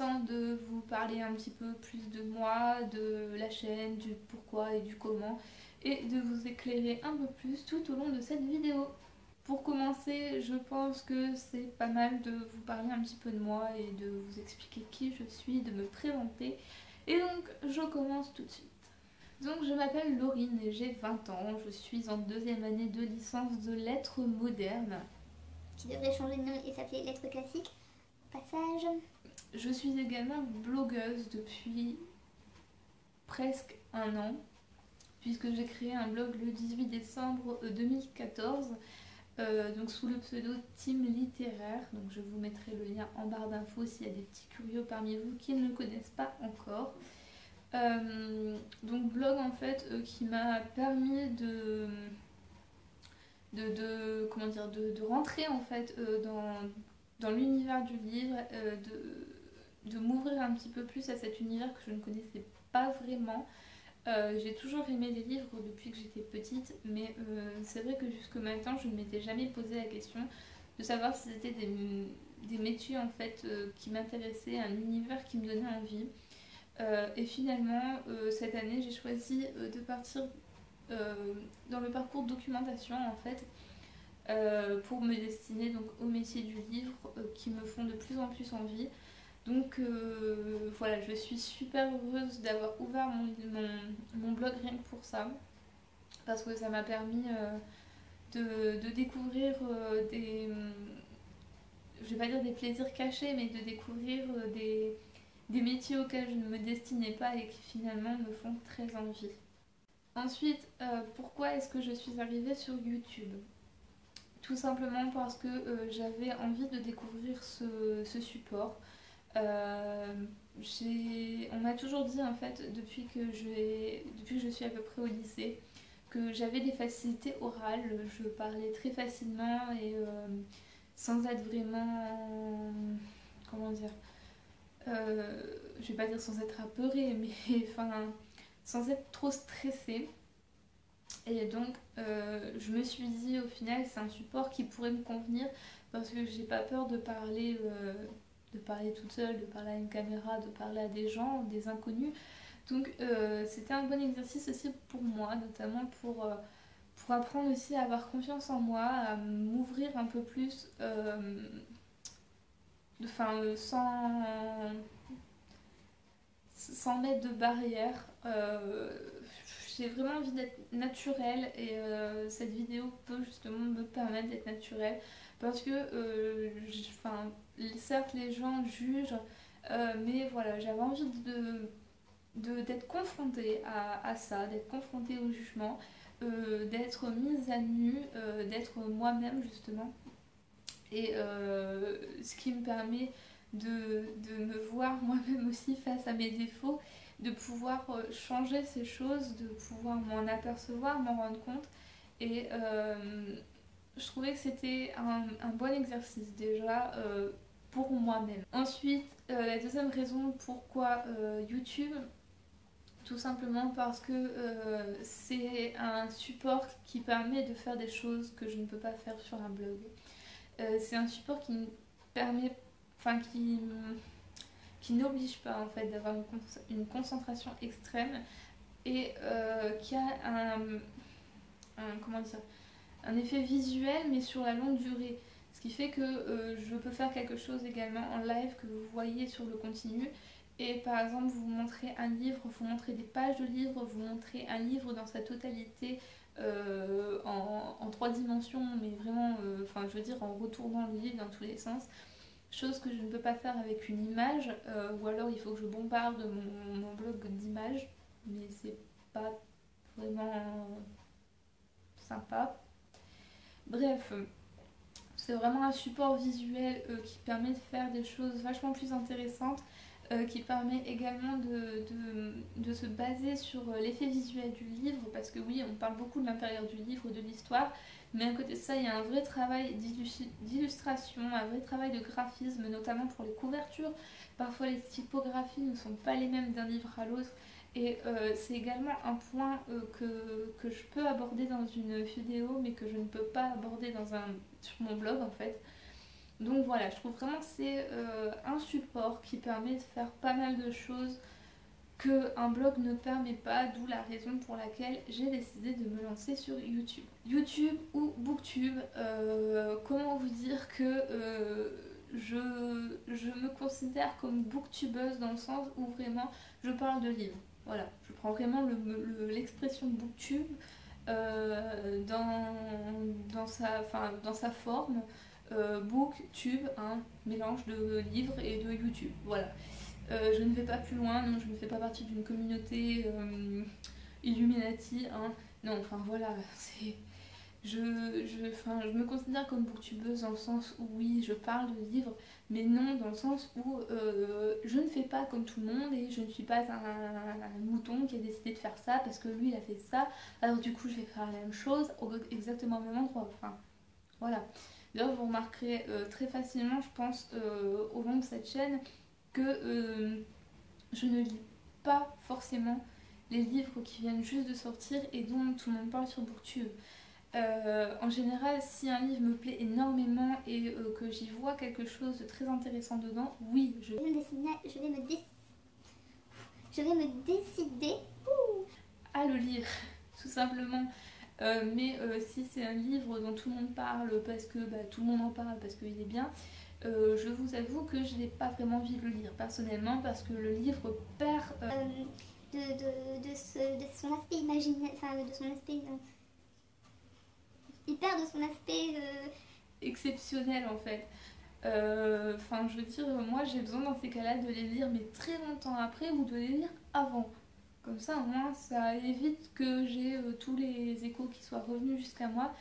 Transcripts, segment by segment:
temps de vous parler un petit peu plus de moi, de la chaîne, du pourquoi et du comment, et de vous éclairer un peu plus tout au long de cette vidéo. Pour commencer, je pense que c'est pas mal de vous parler un petit peu de moi et de vous expliquer qui je suis, de me présenter. Et donc, je commence tout de suite. Donc, je m'appelle Laurine et j'ai 20 ans. Je suis en deuxième année de licence de lettres modernes. Qui devrait changer de nom et s'appeler Lettres classiques. Passage. Je suis également blogueuse depuis presque un an, puisque j'ai créé un blog le 18 décembre 2014, donc sous le pseudo Team Littéraire. Donc je vous mettrai le lien en barre d'infos s'il y a des petits curieux parmi vous qui ne le connaissent pas encore. Donc blog en fait qui m'a permis comment dire, de rentrer en fait dans l'univers du livre, de m'ouvrir un petit peu plus à cet univers que je ne connaissais pas vraiment. J'ai toujours aimé les livres depuis que j'étais petite, mais c'est vrai que jusque maintenant je ne m'étais jamais posé la question de savoir si c'était des métiers en fait qui m'intéressaient, un univers qui me donnait envie. Et finalement, cette année, j'ai choisi de partir dans le parcours documentation en fait, pour me destiner donc au métier du livre qui me font de plus en plus envie. Donc voilà, je suis super heureuse d'avoir ouvert mon blog rien que pour ça, parce que ça m'a permis de découvrir je vais pas dire des plaisirs cachés, mais de découvrir des métiers auxquels je ne me destinais pas et qui finalement me font très envie. Ensuite, pourquoi est-ce que je suis arrivée sur YouTube? Tout simplement parce que j'avais envie de découvrir ce support. Euh, on m'a toujours dit en fait depuis que je suis à peu près au lycée que j'avais des facilités orales, je parlais très facilement et sans être vraiment, comment dire, je vais pas dire sans être apeurée, mais enfin sans être trop stressée. Et donc je me suis dit au final c'est un support qui pourrait me convenir parce que j'ai pas peur de parler toute seule, de parler à une caméra, de parler à des gens, des inconnus. Donc c'était un bon exercice aussi pour moi, notamment pour apprendre aussi à avoir confiance en moi, à m'ouvrir un peu plus, enfin sans mettre de barrière. J'ai vraiment envie d'être naturelle et cette vidéo peut justement me permettre d'être naturelle parce que certes les gens jugent, mais voilà, j'avais envie d'être confrontée à ça, d'être confrontée au jugement, d'être mise à nu, d'être moi-même justement, et ce qui me permet de me voir moi-même aussi face à mes défauts, de pouvoir changer ces choses, de pouvoir m'en apercevoir, m'en rendre compte. Et je trouvais que c'était un bon exercice déjà pour moi-même. Ensuite, la deuxième raison pourquoi YouTube, tout simplement parce que c'est un support qui permet de faire des choses que je ne peux pas faire sur un blog. C'est un support qui me permet, enfin qui n'oblige pas en fait d'avoir une concentration extrême et qui a comment dire, un effet visuel mais sur la longue durée. Ce qui fait que je peux faire quelque chose également en live que vous voyez sur le continu. Et par exemple, vous montrez un livre, vous montrez des pages de livre, vous montrez un livre dans sa totalité en trois dimensions, mais vraiment, enfin je veux dire en retournant le livre dans tous les sens. Chose que je ne peux pas faire avec une image, ou alors il faut que je bombarde mon blog d'images, mais c'est pas vraiment sympa. Bref, c'est vraiment un support visuel qui permet de faire des choses vachement plus intéressantes, qui permet également de se baser sur l'effet visuel du livre, parce que oui, on parle beaucoup de l'intérieur du livre, de l'histoire, mais à côté de ça, il y a un vrai travail d'illustration, un vrai travail de graphisme, notamment pour les couvertures. Parfois, les typographies ne sont pas les mêmes d'un livre à l'autre. Et c'est également un point que je peux aborder dans une vidéo, mais que je ne peux pas aborder sur mon blog en fait. Donc voilà, je trouve vraiment que c'est un support qui permet de faire pas mal de choses qu'un blog ne permet pas, d'où la raison pour laquelle j'ai décidé de me lancer sur YouTube. YouTube ou Booktube, comment vous dire que je me considère comme booktubeuse dans le sens où vraiment je parle de livres. Voilà, je prends vraiment l'expression booktube dans sa forme. Booktube, un mélange de livres et de YouTube. Voilà. Je ne vais pas plus loin, non, je ne fais pas partie d'une communauté Illuminati, hein. Non, enfin voilà, c'est... je me considère comme booktubeuse dans le sens où oui, je parle de livres, mais non dans le sens où je ne fais pas comme tout le monde et je ne suis pas un mouton qui a décidé de faire ça parce que lui il a fait ça, alors du coup je vais faire la même chose exactement au même endroit. Enfin, voilà. D'ailleurs, vous remarquerez très facilement, je pense, au long de cette chaîne, que je ne lis pas forcément les livres qui viennent juste de sortir et dont tout le monde parle sur Booktube. En général, si un livre me plaît énormément et que j'y vois quelque chose de très intéressant dedans, oui, je vais me décider à le lire, tout simplement. Mais si c'est un livre dont tout le monde parle parce que tout le monde en parle parce qu'il est bien, je vous avoue que je n'ai pas vraiment envie de le lire personnellement parce que le livre perd de son aspect imaginaire, enfin de son aspect... il perd de son aspect exceptionnel en fait. Enfin, je veux dire, moi j'ai besoin dans ces cas-là de les lire mais très longtemps après ou de les lire avant. Comme ça, au moins, ça évite que j'ai tous les échos qui soient revenus jusqu'à moi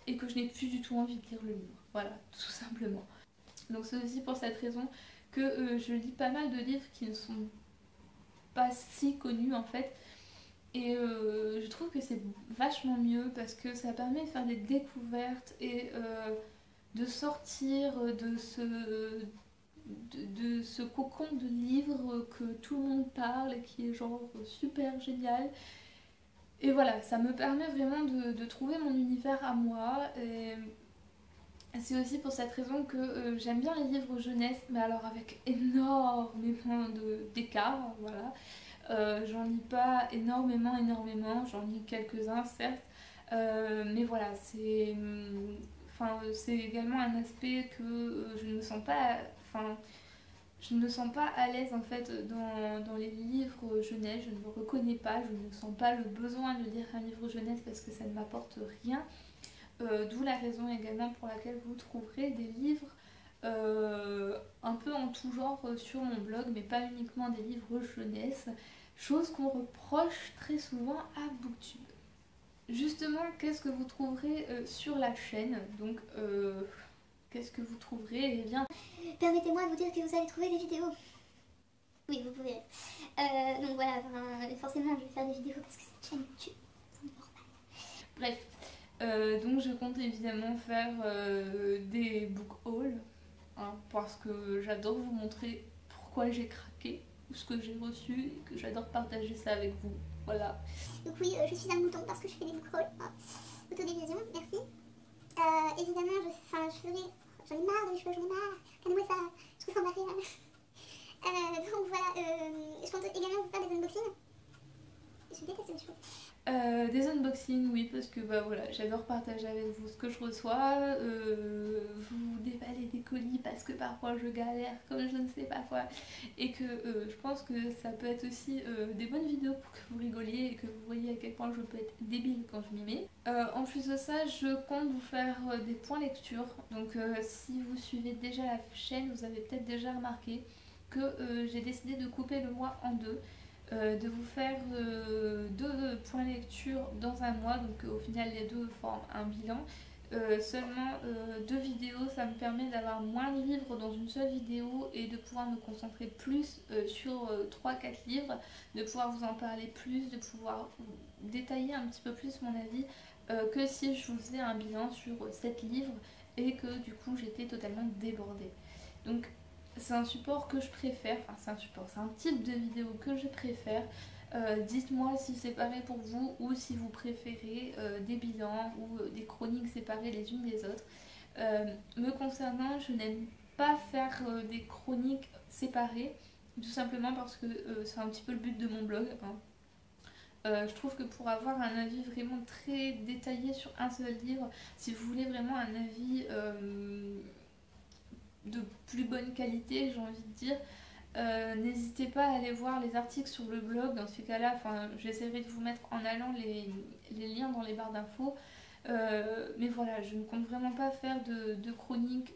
et que je n'ai plus du tout envie de lire le livre. Voilà, tout simplement. Donc c'est aussi pour cette raison que je lis pas mal de livres qui ne sont pas si connus en fait. Et je trouve que c'est vachement mieux parce que ça permet de faire des découvertes et de sortir de ce cocon de livres que tout le monde parle et qui est genre super génial. Et voilà, ça me permet vraiment de trouver mon univers à moi. Et c'est aussi pour cette raison que j'aime bien les livres jeunesse, mais alors avec énormément d'écart, voilà. J'en lis pas énormément, j'en lis quelques-uns certes, mais voilà, c'est également un aspect que je ne me sens pas, je ne me sens pas à l'aise en fait dans les livres jeunesse, je ne me reconnais pas, je ne sens pas le besoin de lire un livre jeunesse parce que ça ne m'apporte rien. D'où la raison également pour laquelle vous trouverez des livres un peu en tout genre sur mon blog, mais pas uniquement des livres jeunesse, chose qu'on reproche très souvent à Booktube. Justement, qu'est-ce que vous trouverez sur la chaîne? Donc, qu'est-ce que vous trouverez? Eh bien, permettez-moi de vous dire que vous allez trouver des vidéos. Oui, vous pouvez. Donc voilà, forcément, je vais faire des vidéos parce que c'est une chaîne YouTube. C'est normal. Bref, donc je compte évidemment faire des book hauls, hein, parce que j'adore vous montrer pourquoi j'ai craqué, ce que j'ai reçu et que j'adore partager ça avec vous. Voilà. Donc oui, je suis un mouton parce que je fais des book hauls. Autodérision, merci. Évidemment, j'en ai marre de mes cheveux, j'en ai marre. Regardez-moi ça, je trouve ça marrant. Donc voilà, je compte également vous faire des unboxings. Je déteste les cheveux. Des unboxings, oui, parce que voilà, j'adore partager avec vous ce que je reçois, vous déballer des colis parce que parfois je galère comme je ne sais pas quoi, et que je pense que ça peut être aussi des bonnes vidéos pour que vous rigoliez et que vous voyez à quel point je peux être débile quand je m'y mets. En plus de ça, je compte vous faire des points lecture, donc si vous suivez déjà la chaîne, vous avez peut-être déjà remarqué que j'ai décidé de couper le mois en deux. De vous faire 2 points lecture dans un mois, donc au final les deux forment un bilan. Seulement 2 vidéos, ça me permet d'avoir moins de livres dans une seule vidéo et de pouvoir me concentrer plus sur 3-4 livres, de pouvoir vous en parler plus, de pouvoir détailler un petit peu plus mon avis que si je vous faisais un bilan sur 7 livres et que du coup j'étais totalement débordée. Donc c'est un support que je préfère, c'est un type de vidéo que je préfère. Dites-moi si c'est pareil pour vous ou si vous préférez des bilans ou des chroniques séparées les unes des autres. Me concernant, je n'aime pas faire des chroniques séparées, tout simplement parce que c'est un petit peu le but de mon blog, hein. Je trouve que pour avoir un avis vraiment très détaillé sur un seul livre, si vous voulez vraiment un avis de plus bonne qualité, j'ai envie de dire, n'hésitez pas à aller voir les articles sur le blog. Dans ces cas-là, j'essaierai de vous mettre en allant les liens dans les barres d'infos. Mais voilà, je ne compte vraiment pas faire de chronique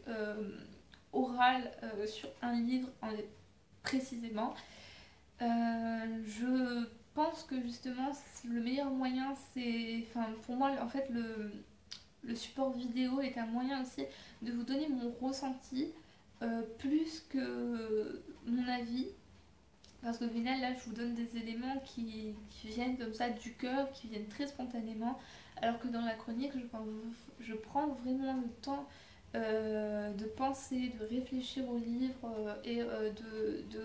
orale sur un livre précisément. Je pense que justement le meilleur moyen, c'est, pour moi en fait le support vidéo est un moyen aussi de vous donner mon ressenti plus que mon avis, parce qu'au final là je vous donne des éléments qui viennent comme ça du cœur, qui viennent très spontanément, alors que dans la chronique je prends vraiment le temps de penser, de réfléchir au livre et de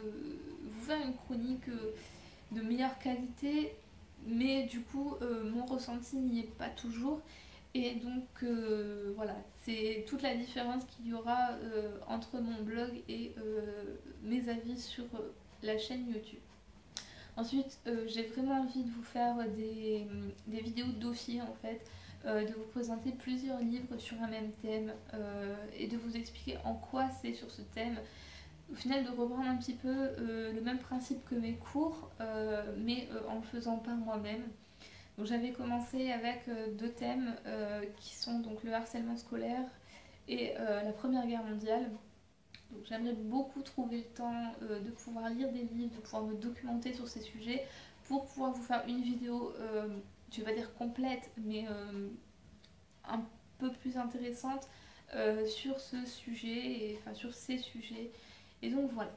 vous faire une chronique de meilleure qualité, mais du coup mon ressenti n'y est pas toujours. Et donc voilà, c'est toute la différence qu'il y aura entre mon blog et mes avis sur la chaîne YouTube. Ensuite, j'ai vraiment envie de vous faire des vidéos de dossier en fait, de vous présenter plusieurs livres sur un même thème et de vous expliquer en quoi c'est sur ce thème. Au final, de reprendre un petit peu le même principe que mes cours, mais en le faisant par moi-même. Donc j'avais commencé avec deux thèmes qui sont donc le harcèlement scolaire et la Première Guerre mondiale. Donc j'aimerais beaucoup trouver le temps de pouvoir lire des livres, de pouvoir me documenter sur ces sujets pour pouvoir vous faire une vidéo, je vais pas dire complète, mais un peu plus intéressante sur ce sujet, et enfin sur ces sujets. Et donc voilà.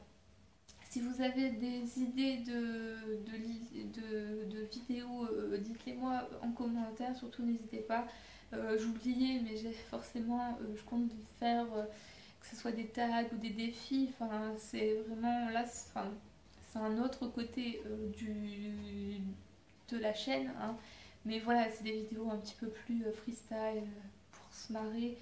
Si vous avez des idées de vidéos, dites-les moi en commentaire, surtout n'hésitez pas. J'oubliais, mais forcément, je compte faire que ce soit des tags ou des défis. Enfin, c'est vraiment là, c'est un autre côté de la chaîne, hein. Mais voilà, c'est des vidéos un petit peu plus freestyle pour se marrer.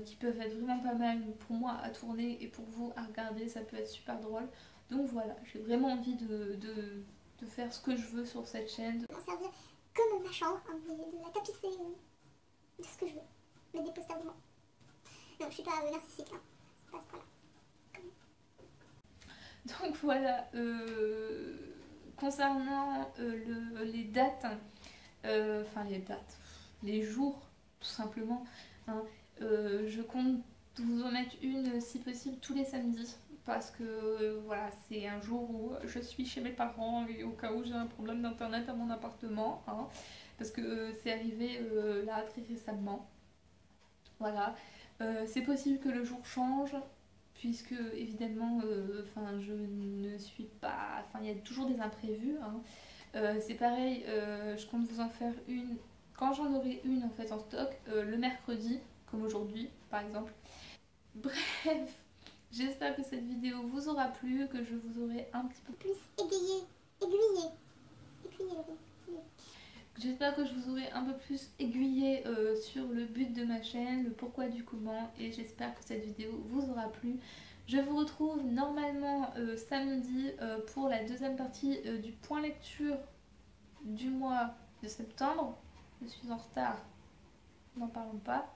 Qui peuvent être vraiment pas mal pour moi à tourner et pour vous à regarder, ça peut être super drôle. Donc voilà, j'ai vraiment envie de faire ce que je veux sur cette chaîne. M'en servir comme ma chambre, hein, de la tapisser de ce que je veux, mais des posters de moi. Non, je suis pas narcissique, hein. C'est pas ce point-là. Donc voilà, concernant les dates, les jours tout simplement, hein, je compte vous en mettre une si possible tous les samedis. Parce que voilà, c'est un jour où je suis chez mes parents et au cas où j'ai un problème d'internet à mon appartement, hein, parce que c'est arrivé là très récemment. Voilà, c'est possible que le jour change, puisque évidemment, je ne suis pas, il y a toujours des imprévus, hein. C'est pareil, je compte vous en faire une quand j'en aurai une en fait en stock, le mercredi, comme aujourd'hui par exemple. Bref. J'espère que cette vidéo vous aura plu, que je vous aurai un petit peu plus aiguillé. J'espère que je vous aurai un peu plus aiguillé sur le but de ma chaîne, le pourquoi du comment, et j'espère que cette vidéo vous aura plu. Je vous retrouve normalement samedi pour la deuxième partie du point lecture du mois de septembre. Je suis en retard, n'en parlons pas.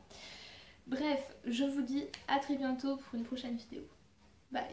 Bref, je vous dis à très bientôt pour une prochaine vidéo. Bye.